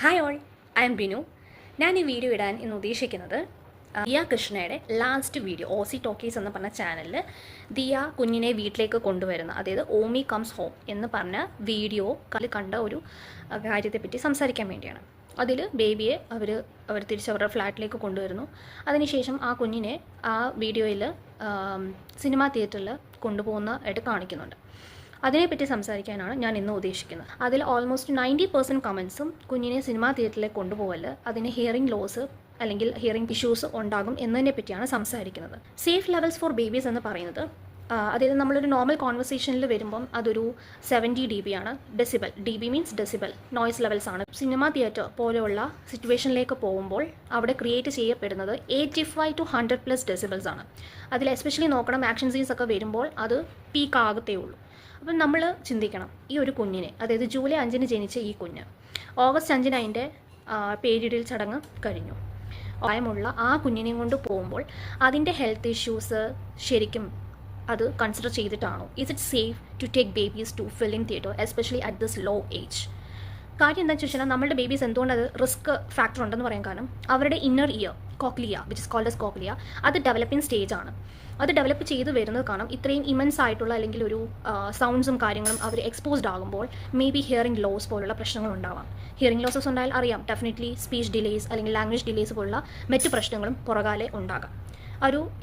Hi all, I M Binu. ഞാൻ ഈ video ഇടാൻ ഇന്ന് ഉദ്ദേശിക്കുന്നത് ദിയ കൃഷ്ണയുടെ ലാസ്റ്റ് വീഡിയോ ഓസി ടോക്കീസ് എന്ന് പറഞ്ഞ ചാനലിൽ ദിയ കുഞ്ഞിനെ വീട്ടിലേക്ക് കൊണ്ടുവരുന്ന, അതായത് ഓമി കംസ് ഹോം എന്ന് പറഞ്ഞ വീഡിയോ കണ്ട ഒരു കാര്യത്തെപ്പറ്റി സംസാരിക്കാൻ വേണ്ടിയാണ്. അതിൽ ബേബിയെ അവർ തിരിച്ച് അവരുടെ ഫ്ലാറ്റിലേക്ക് കൊണ്ടുവരുന്നു. അതിനുശേഷം ആ കുഞ്ഞിനെ ആ വീഡിയോയിൽ സിനിമാ തിയേറ്ററിൽ കൊണ്ടുപോകുന്നതായിട്ട് കാണിക്കുന്നുണ്ട്. അതിനെപ്പറ്റി സംസാരിക്കാനാണ് ഞാൻ ഇന്ന് ഉദ്ദേശിക്കുന്നത്. അതിൽ ഓൾമോസ്റ്റ് 90% കമൻസും കുഞ്ഞിനെ സിനിമാ തിയേറ്ററിലേക്ക് കൊണ്ടുപോകല് അതിന് ഹിയറിംഗ് ലോസ് അല്ലെങ്കിൽ ഹിയറിംഗ് ഇഷ്യൂസ് ഉണ്ടാകും എന്നതിനെ പറ്റിയാണ് സംസാരിക്കുന്നത്. സേഫ് ലെവൽസ് ഫോർ ബേബീസ് എന്ന് പറയുന്നത്, അതായത് നമ്മളൊരു നോർമൽ കോൺവെർസേഷനിൽ വരുമ്പം അതൊരു 70 dB ആണ്. Decibel, DB means decibel, noise levels ആണ്. സിനിമാ തിയേറ്റർ പോലെയുള്ള സിറ്റുവേഷനിലേക്ക് പോകുമ്പോൾ അവിടെ ക്രിയേറ്റ് ചെയ്യപ്പെടുന്നത് 85 to 100+ ഡെസിബൽസ് ആണ്. അതിൽ എസ്പെഷ്യലി നോക്കണം, ആക്ഷൻ സീൻസ് ഒക്കെ വരുമ്പോൾ അത് പീക്ക് ആകത്തേ ഉള്ളൂ. അപ്പം നമ്മൾ ചിന്തിക്കണം, ഈ ഒരു കുഞ്ഞിനെ, അതായത് ജൂലൈ 5 ജനിച്ച ഈ കുഞ്ഞ് ഓഗസ്റ്റ് 5 അതിൻ്റെ പേരിടൽ ചടങ്ങ് കഴിഞ്ഞു. പ്രായമുള്ള ആ കുഞ്ഞിനെയും കൊണ്ട് പോകുമ്പോൾ അതിൻ്റെ ഹെൽത്ത് ഇഷ്യൂസ് ശരിക്കും അത് കൺസിഡർ ചെയ്തിട്ടാണോ? Is it safe to take babies to film theatre especially at this low age? കാര്യം എന്താണെന്ന് വെച്ചാൽ നമ്മുടെ ബേബീസ് എന്തുകൊണ്ട് അത് റിസ്ക് ഫാക്ടർ ഉണ്ടെന്ന് പറയാൻ കാരണം അവരുടെ inner ear cochlea, which is called as cochlea, അത് ഡെവലപ്പിംഗ് സ്റ്റേജ് ആണ്. അത് ഡെവലപ്പ് ചെയ്ത് വരുന്നത് കാരണം ഇത്രയും ഇമൻസ് ആയിട്ടുള്ള അല്ലെങ്കിൽ ഒരു സൗണ്ട്സും കാര്യങ്ങളും അവർ എക്സ്പോസ്ഡ് ആകുമ്പോൾ മേ ബി ഹിയറിംഗ് ലോസ് പോലുള്ള പ്രശ്നങ്ങൾ ഉണ്ടാവാം. ഹിയറിംഗ് ലോസസ് ഉണ്ടായാൽ അറിയാം, ഡെഫിനറ്റ്ലി സ്പീച്ച് ഡിലേസ് അല്ലെങ്കിൽ ലാംഗ്വേജ് ഡിലേസ് പോലുള്ള മറ്റു പ്രശ്നങ്ങളും പുറകാലെ ഉണ്ടാകാം.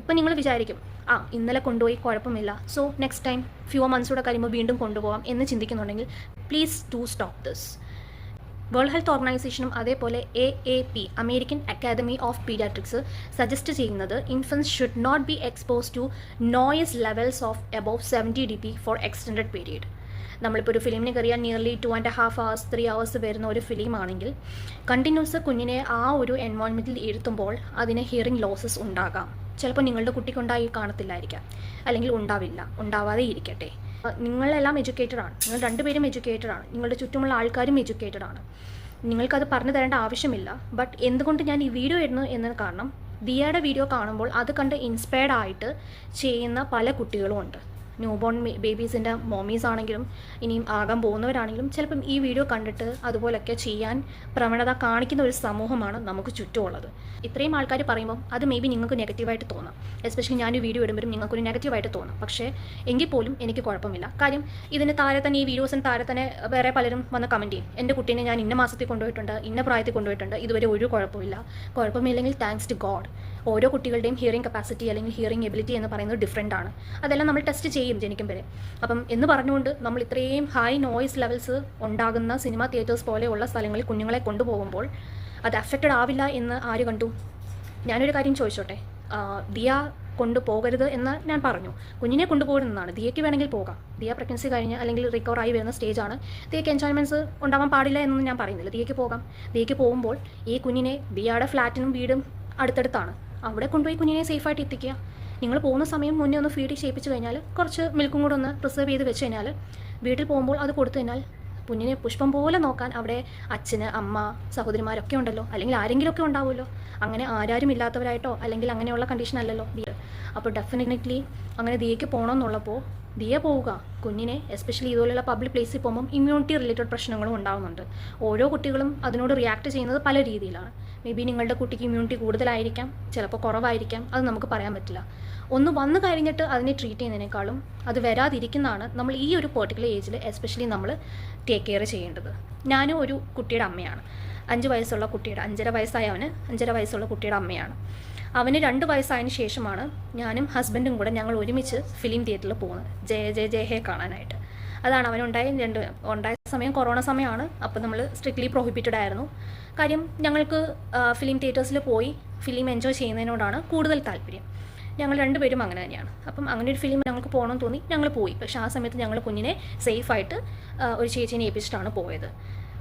ഇപ്പം നിങ്ങൾ വിചാരിക്കും, ഇന്നലെ കൊണ്ടുപോയി കുഴപ്പമില്ല, സോ നെക്സ്റ്റ് ടൈം ഫ്യൂ മന്ത്സൂടെ കഴിയുമ്പോൾ വീണ്ടും കൊണ്ടുപോകാം എന്ന് ചിന്തിക്കുന്നുണ്ടെങ്കിൽ please to stop this. World health ഓർഗനൈസേഷനും അതേപോലെ AAP, American academy of paediatrics, suggest ചെയ്യുന്നത് infants should not be expose to noise levels of above 70 dB for extended period. നമ്മളിപ്പോൾ ഒരു ഫിലിമിന് കയറിയാൽ നിയർലി 2.5 hours 3 hours വരുന്ന ഒരു ഫിലിമാണെങ്കിൽ കണ്ടിന്യൂസ് കുഞ്ഞിനെ ആ ഒരു എൻവയോൺമെൻറ്റിൽ ഇരുത്തുമ്പോൾ അതിന് ഹിയറിംഗ് ലോസസ് ഉണ്ടാകാം. ചിലപ്പോൾ നിങ്ങളുടെ കുട്ടിക്കുണ്ടായി കാണത്തില്ലായിരിക്കാം, അല്ലെങ്കിൽ ഉണ്ടാവാതെ ഇരിക്കട്ടെ. നിങ്ങളെല്ലാം എഡ്യൂക്കേറ്റഡ് ആണ്, നിങ്ങൾ രണ്ടുപേരും എഡ്യൂക്കേറ്റഡ് ആണ്, നിങ്ങളുടെ ചുറ്റുമുള്ള ആൾക്കാരും എഡ്യൂക്കേറ്റഡ് ആണ്. നിങ്ങൾക്കത് പറഞ്ഞു തരേണ്ട ആവശ്യമില്ല. ബട്ട് എന്തുകൊണ്ട് ഞാൻ ഈ വീഡിയോ ഇടുന്നു എന്നത് കാരണം, ദിയയുടെ വീഡിയോ കാണുമ്പോൾ അത് കണ്ട് ഇൻസ്പയർഡ് ആയിട്ട് ചെയ്യുന്ന പല കുട്ടികളും ഉണ്ട്. ന്യൂ ബോൺ ബേബീസിൻ്റെ മോമീസ് ആണെങ്കിലും ഇനിയും ആകാൻ പോകുന്നവരാണെങ്കിലും ചിലപ്പം ഈ വീഡിയോ കണ്ടിട്ട് അതുപോലൊക്കെ ചെയ്യാൻ പ്രവണത കാണിക്കുന്ന ഒരു സമൂഹമാണ് നമുക്ക് ചുറ്റുമുള്ളത്. ഇത്രയും ആൾക്കാർ പറയുമ്പം അത് മേ ബി നിങ്ങൾക്ക് നെഗറ്റീവായിട്ട് തോന്നാം. എസ്പെഷ്യലി ഞാൻ ഈ വീഡിയോ ഇടുമ്പോഴും നിങ്ങൾക്കൊരു നെഗറ്റീവായിട്ട് തോന്നാം. പക്ഷേ എങ്കിൽ പോലും എനിക്ക് കുഴപ്പമില്ല. കാര്യം ഇതിന് താഴെ തന്നെ, ഈ വീഡിയോസിന് താഴെ തന്നെ വേറെ പലരും വന്ന് കമൻറ്റ് ചെയ്യും, എൻ്റെ കുട്ടീനെ ഞാൻ ഇന്ന മാസത്തിൽ കൊണ്ടുപോയിട്ടുണ്ട്, ഇന്ന പ്രായത്തിൽ കൊണ്ടുപോയിട്ടുണ്ട്, ഇതുവരെ ഒരു കുഴപ്പമില്ലെങ്കിൽ താങ്ക്സ് ടു ഗോഡ്. ഓരോ കുട്ടികളുടെയും ഹിയറിംഗ് കപ്പാസിറ്റി അല്ലെങ്കിൽ ഹിയറിംഗ് എബിലിറ്റി എന്ന് പറയുന്നത് ഡിഫറെൻ്റ് ആണ്. അതെല്ലാം നമ്മൾ ടെസ്റ്റ് ചെയ്യും ജനിക്കും വരെ. അപ്പം എന്ന് പറഞ്ഞുകൊണ്ട് നമ്മൾ ഇത്രയും ഹൈ നോയ്സ് ലെവൽസ് ഉണ്ടാകുന്ന സിനിമാ തിയേറ്റേഴ്സ് പോലെയുള്ള സ്ഥലങ്ങളിൽ കുഞ്ഞുങ്ങളെ കൊണ്ടുപോകുമ്പോൾ അത് അഫക്റ്റഡ് ആവില്ല എന്ന് ആര് കണ്ടു? ഞാനൊരു കാര്യം ചോദിച്ചോട്ടെ, ദിയ കൊണ്ടുപോകരുത് എന്ന് ഞാൻ പറഞ്ഞു, കുഞ്ഞിനെ കൊണ്ടുപോകുന്നതാണ്. ദിയയ്ക്ക് വേണമെങ്കിൽ പോകാം. ദിയ പ്രഗ്നൻസി കഴിഞ്ഞ് അല്ലെങ്കിൽ റിക്കവർ ആയി വരുന്ന സ്റ്റേജാണ്. ദിയയ്ക്ക് എൻജോയ്മെൻറ്റ്സ് ഉണ്ടാവാൻ പാടില്ല എന്നൊന്നും ഞാൻ പറയുന്നില്ല. ദിയയ്ക്ക് പോകാം. ദിയയ്ക്ക് പോകുമ്പോൾ ഈ കുഞ്ഞിനെ, ദിയയുടെ ഫ്ലാറ്റിനും വീടും അടുത്തടുത്താണ്, അവിടെ കൊണ്ടുപോയി കുഞ്ഞിനെ സേഫായിട്ട് എത്തിക്കുക. നിങ്ങൾ പോകുന്ന സമയം മുന്നേ ഒന്ന് ഫീഡ് ചെയ്യിപ്പിച്ച് കഴിഞ്ഞാൽ, കുറച്ച് മിൽക്കും കൂടെ ഒന്ന് പ്രിസർവ് ചെയ്ത് വെച്ച് കഴിഞ്ഞാൽ, വീട്ടിൽ പോകുമ്പോൾ അത് കൊടുത്തു കഴിഞ്ഞാൽ കുഞ്ഞിനെ പുഷ്പം പോലെ നോക്കാൻ അവിടെ അച്ഛന്, അമ്മ, സഹോദരിമാരൊക്കെ ഉണ്ടല്ലോ, അല്ലെങ്കിൽ ആരെങ്കിലുമൊക്കെ ഉണ്ടാവുമല്ലോ. അങ്ങനെ ആരും ഇല്ലാത്തവരായിട്ടോ അല്ലെങ്കിൽ അങ്ങനെയുള്ള കണ്ടീഷൻ അല്ലല്ലോ ദിയ. അപ്പോൾ ഡെഫിനറ്റ്ലി അങ്ങനെ ദിയയ്ക്ക് പോകണമെന്നുള്ളപ്പോൾ ദിയ പോവുക. കുഞ്ഞിനെ എസ്പെഷ്യലി ഇതുപോലെയുള്ള പബ്ലിക് പ്ലേസിൽ പോകുമ്പം ഇമ്മ്യൂണിറ്റി റിലേറ്റഡ് പ്രശ്നങ്ങളും ഉണ്ടാകുന്നുണ്ട്. ഓരോ കുട്ടികളും അതിനോട് റിയാക്ട് ചെയ്യുന്നത് പല രീതിയിലാണ്. മേ ബി നിങ്ങളുടെ കുട്ടിക്ക് ഇമ്മ്യൂണിറ്റി കൂടുതലായിരിക്കാം, ചിലപ്പോൾ കുറവായിരിക്കാം, അത് നമുക്ക് പറയാൻ പറ്റില്ല. ഒന്ന് വന്നു കഴിഞ്ഞിട്ട് അതിനെ ട്രീറ്റ് ചെയ്യുന്നതിനേക്കാളും അത് വരാതിരിക്കുന്നതാണ് നമ്മൾ ഈ ഒരു പെർട്ടിക്കുലർ ഏജിൽ എസ്പെഷ്യലി നമ്മൾ ടേക്ക് കെയർ ചെയ്യേണ്ടത്. ഞാനും ഒരു കുട്ടിയുടെ അമ്മയാണ്. 5 വയസ്സുള്ള കുട്ടിയുടെ, 5.5 വയസ്സായ അവന് 5.5 വയസ്സുള്ള കുട്ടിയുടെ അമ്മയാണ്. അവന് 2 വയസ്സായതിനു ശേഷമാണ് ഞാനും ഹസ്ബൻഡും കൂടെ ഞങ്ങൾ ഒരുമിച്ച് ഫിലിം തിയേറ്ററിൽ പോകുന്നത്, ജയ ഹേ കാണാനായിട്ട്. അതാണ് ഉണ്ടായ സമയം കൊറോണ സമയമാണ്. അപ്പോൾ നമ്മൾ സ്ട്രിക്ട്ലി പ്രൊഹിബിറ്റഡ് ആയിരുന്നു. കാര്യം ഞങ്ങൾക്ക് ഫിലിം തിയേറ്റേഴ്സിൽ പോയി ഫിലിം എൻജോയ് ചെയ്യുന്നതിനോടാണ് കൂടുതൽ താല്പര്യം. ഞങ്ങൾ രണ്ടുപേരും അങ്ങനെ തന്നെയാണ്. അപ്പം അങ്ങനെ ഒരു ഫിലിം ഞങ്ങൾക്ക് പോകണമെന്ന് തോന്നി, ഞങ്ങൾ പോയി. പക്ഷേ ആ സമയത്ത് ഞങ്ങൾ കുഞ്ഞിനെ സേഫായിട്ട് ഒരു ചേച്ചീനെ ഏൽപ്പിച്ചിട്ടാണ് പോയത്.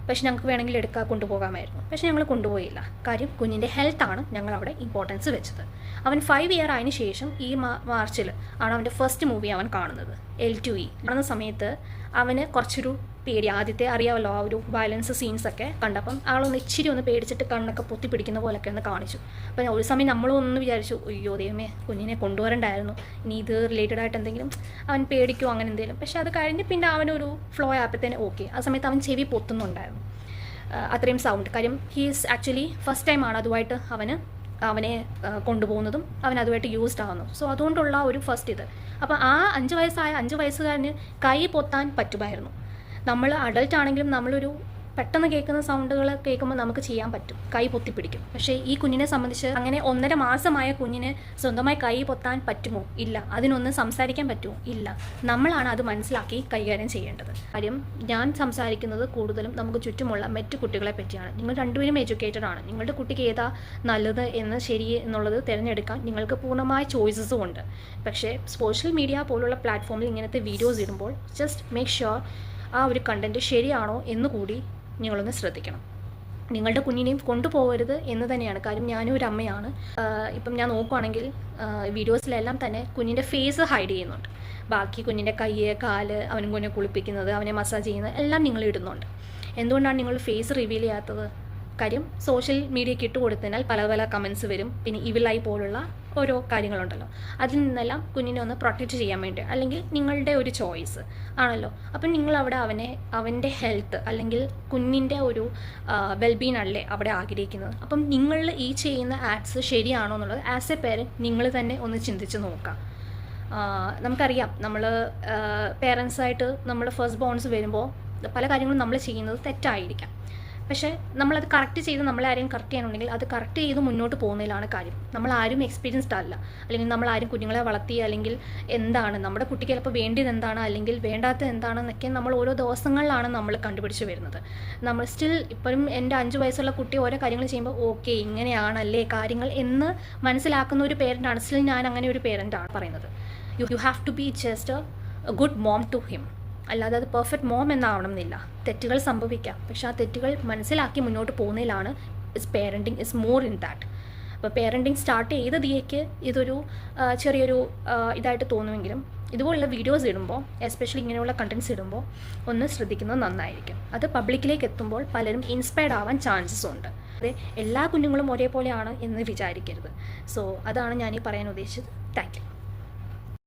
പക്ഷെ ഞങ്ങൾക്ക് വേണമെങ്കിൽ കൊണ്ടുപോകാമായിരുന്നു. പക്ഷേ ഞങ്ങൾ കൊണ്ടുപോയില്ല. കാര്യം കുഞ്ഞിൻ്റെ ഹെൽത്താണ് ഞങ്ങൾ അവിടെ ഇമ്പോർട്ടൻസ് വെച്ചത്. അവൻ 5 year ആയതിനു ശേഷം ഈ മാർച്ചിൽ ആണ് അവൻ്റെ ഫസ്റ്റ് മൂവി അവൻ കാണുന്നത്, L2E. കാണുന്ന സമയത്ത് അവന് കുറച്ചൊരു പേടി. ആദ്യത്തെ അറിയാമല്ലോ, ആ ഒരു വയലൻസ് സീൻസൊക്കെ കണ്ടപ്പം ആളൊന്ന് ഇച്ചിരി ഒന്ന് പേടിച്ചിട്ട് കണ്ണൊക്കെ പൊത്തി പിടിക്കുന്ന പോലൊക്കെ ഒന്ന് കാണിച്ചു. അപ്പം ഒരു സമയം നമ്മളൊന്ന് വിചാരിച്ചു, അയ്യോ ദൈവമേ, കുഞ്ഞിനെ കൊണ്ടുവരണ്ടായിരുന്നു, ഇനി ഇത് റിലേറ്റഡ് ആയിട്ട് എന്തെങ്കിലും അവൻ പേടിക്കുമോ അങ്ങനെ എന്തെങ്കിലും. പക്ഷേ അത് കഴിഞ്ഞ് പിന്നെ അവനൊരു ഫ്ലോ ആയപ്പോഴത്തേന് ഓക്കെ. ആ സമയത്ത് അവൻ ചെവി പൊത്തുന്നുണ്ടായിരുന്നു. അത്രയും സൗണ്ട്. കാര്യം ഹീസ് ആക്ച്വലി ഫസ്റ്റ് ടൈമാണ് അതുമായിട്ട് അവനെ കൊണ്ടുപോകുന്നതും അവൻ അതുമായിട്ട് യൂസ്ഡ് ആവുന്നു. സോ അതുകൊണ്ടുള്ള ഒരു ഫസ്റ്റ് ഇത്. അപ്പോൾ ആ 5 വയസ്സുകാരന് കൈ പൊത്താൻ പറ്റുമായിരുന്നു. നമ്മൾ അഡൾട്ട് ആണെങ്കിലും നമ്മളൊരു പെട്ടെന്ന് കേൾക്കുന്ന സൗണ്ടുകൾ കേൾക്കുമ്പോൾ നമുക്ക് ചെയ്യാൻ പറ്റും, കൈ പൊത്തിപ്പിടിക്കും. പക്ഷേ ഈ കുഞ്ഞിനെ സംബന്ധിച്ച് അങ്ങനെ 1.5 മാസമായ കുഞ്ഞിന് സ്വന്തമായി കൈ പൊത്താൻ പറ്റുമോ? ഇല്ല. അതിനൊന്ന് സംസാരിക്കാൻ പറ്റുമോ? ഇല്ല. നമ്മളാണ് അത് മനസ്സിലാക്കി കൈകാര്യം ചെയ്യേണ്ടത്. കാര്യം ഞാൻ സംസാരിക്കുന്നത് കൂടുതലും നമുക്ക് ചുറ്റുമുള്ള മറ്റു കുട്ടികളെ പറ്റിയാണ്. നിങ്ങൾ രണ്ടുപേരും എഡ്യൂക്കേറ്റഡ് ആണ്. നിങ്ങളുടെ കുട്ടിക്ക് ഏതാ നല്ലത് എന്ന് ശരി എന്നുള്ളത് തിരഞ്ഞെടുക്കാൻ നിങ്ങൾക്ക് പൂർണ്ണമായ ചോയ്സസും ഉണ്ട്. പക്ഷേ സോഷ്യൽ മീഡിയ പോലുള്ള പ്ലാറ്റ്ഫോമിൽ ഇങ്ങനത്തെ വീഡിയോസ് ഇടുമ്പോൾ ജസ്റ്റ് മേക്ക് ഷുവർ ആ ഒരു കണ്ടൻറ്റ് ശരിയാണോ എന്ന് കൂടി നിങ്ങളൊന്ന് ശ്രദ്ധിക്കണം. നിങ്ങളുടെ കുഞ്ഞിനെയും കൊണ്ടുപോകരുത് എന്ന് തന്നെയാണ്. കാര്യം ഞാനും ഒരു അമ്മയാണ്. ഇപ്പം ഞാൻ നോക്കുകയാണെങ്കിൽ വീഡിയോസിലെല്ലാം തന്നെ കുഞ്ഞിൻ്റെ ഫേസ് ഹൈഡ് ചെയ്യുന്നുണ്ട്. ബാക്കി കുഞ്ഞിൻ്റെ കൈ, കാല്, അവനും കുഞ്ഞിനെ കുളിപ്പിക്കുന്നത്, അവനെ മസാജ് ചെയ്യുന്നത് എല്ലാം നിങ്ങൾ ഇടുന്നുണ്ട്. എന്തുകൊണ്ടാണ് നിങ്ങൾ ഫേസ് റിവീൽ ചെയ്യാത്തത്? കാര്യം സോഷ്യൽ മീഡിയയ്ക്ക് ഇട്ട് കൊടുത്തതിനാൽ പല കമൻസ് വരും. പിന്നെ ഇവിലായി പോലുള്ള ഓരോ കാര്യങ്ങളുണ്ടല്ലോ, അതിൽ നിന്നെല്ലാം കുഞ്ഞിനെ ഒന്ന് പ്രൊട്ടക്റ്റ് ചെയ്യാൻ വേണ്ടി, അല്ലെങ്കിൽ നിങ്ങളുടെ ഒരു ചോയ്സ് ആണല്ലോ. അപ്പം നിങ്ങളവിടെ അവൻ്റെ ഹെൽത്ത് അല്ലെങ്കിൽ കുഞ്ഞിൻ്റെ ഒരു വെൽബീൻ അല്ലേ അവിടെ ആഗ്രഹിക്കുന്നത്. അപ്പം നിങ്ങൾ ഈ ചെയ്യുന്ന ആക്ട്സ് ശരിയാണോ എന്നുള്ളത് ആസ് എ പേരൻറ്റ് നിങ്ങൾ തന്നെ ഒന്ന് ചിന്തിച്ച് നോക്കാം. നമുക്കറിയാം, നമ്മൾ പേരൻസായിട്ട് നമ്മൾ ഫസ്റ്റ് ബോൺസ് വരുമ്പോൾ പല കാര്യങ്ങളും നമ്മൾ ചെയ്യുന്നത് തെറ്റായിരിക്കാം. പക്ഷേ നമ്മളത് കറക്റ്റ് ചെയ്ത് നമ്മളാരെയും കറക്റ്റ് ചെയ്യാനുണ്ടെങ്കിൽ അത് കറക്റ്റ് ചെയ്ത് മുന്നോട്ട് പോകുന്നതിലാണ് കാര്യം. നമ്മളാരും എക്സ്പീരിയൻസ്ഡ് അല്ല, അല്ലെങ്കിൽ നമ്മളാരും കുഞ്ഞുങ്ങളെ വളർത്തി, അല്ലെങ്കിൽ എന്താണ് നമ്മുടെ കുട്ടിക്ക് ചിലപ്പോൾ വേണ്ടിയത് എന്താണ് അല്ലെങ്കിൽ വേണ്ടാത്തത് എന്താണെന്നൊക്കെ നമ്മൾ ഓരോ ദിവസങ്ങളിലാണ് നമ്മൾ കണ്ടുപിടിച്ച് വരുന്നത്. നമ്മൾ സ്റ്റിൽ ഇപ്പോഴും എൻ്റെ 5 വയസ്സുള്ള കുട്ടി ഓരോ കാര്യങ്ങൾ ചെയ്യുമ്പോൾ ഓക്കെ ഇങ്ങനെയാണല്ലേ കാര്യങ്ങൾ എന്ന് മനസ്സിലാക്കുന്ന ഒരു പേരൻ്റാണ്. സ്റ്റിൽ ഞാൻ അങ്ങനെ ഒരു പേരൻ്റാണ് പറയുന്നത്. You have to be just a good mom to him. അല്ലാതെ അത് പെർഫെക്റ്റ് മോം എന്നാവണം എന്നില്ല. തെറ്റുകൾ സംഭവിക്കാം, പക്ഷേ ആ തെറ്റുകൾ മനസ്സിലാക്കി മുന്നോട്ട് പോകുന്നതിലാണ് parenting is more in that. അപ്പോൾ പേരൻറ്റിങ് സ്റ്റാർട്ട് ചെയ്ത ദിയയ്ക്ക് ഇതൊരു ചെറിയൊരു ഇതായിട്ട് തോന്നുമെങ്കിലും ഇതുപോലുള്ള വീഡിയോസ് ഇടുമ്പോൾ, എസ്പെഷ്യലി ഇങ്ങനെയുള്ള കണ്ടൻറ്റ്സ് ഇടുമ്പോൾ ഒന്ന് ശ്രദ്ധിക്കുന്നത് നന്നായിരിക്കും. അത് പബ്ലിക്കിലേക്ക് എത്തുമ്പോൾ പലരും ഇൻസ്പയർഡ് ആവാൻ ചാൻസസ് ഉണ്ട്. അതെ, എല്ലാ കുഞ്ഞുങ്ങളും ഒരേപോലെയാണ് എന്ന് വിചാരിക്കരുത്. സോ അതാണ് ഞാനീ പറയാൻ ഉദ്ദേശിച്ചത്. Thank you.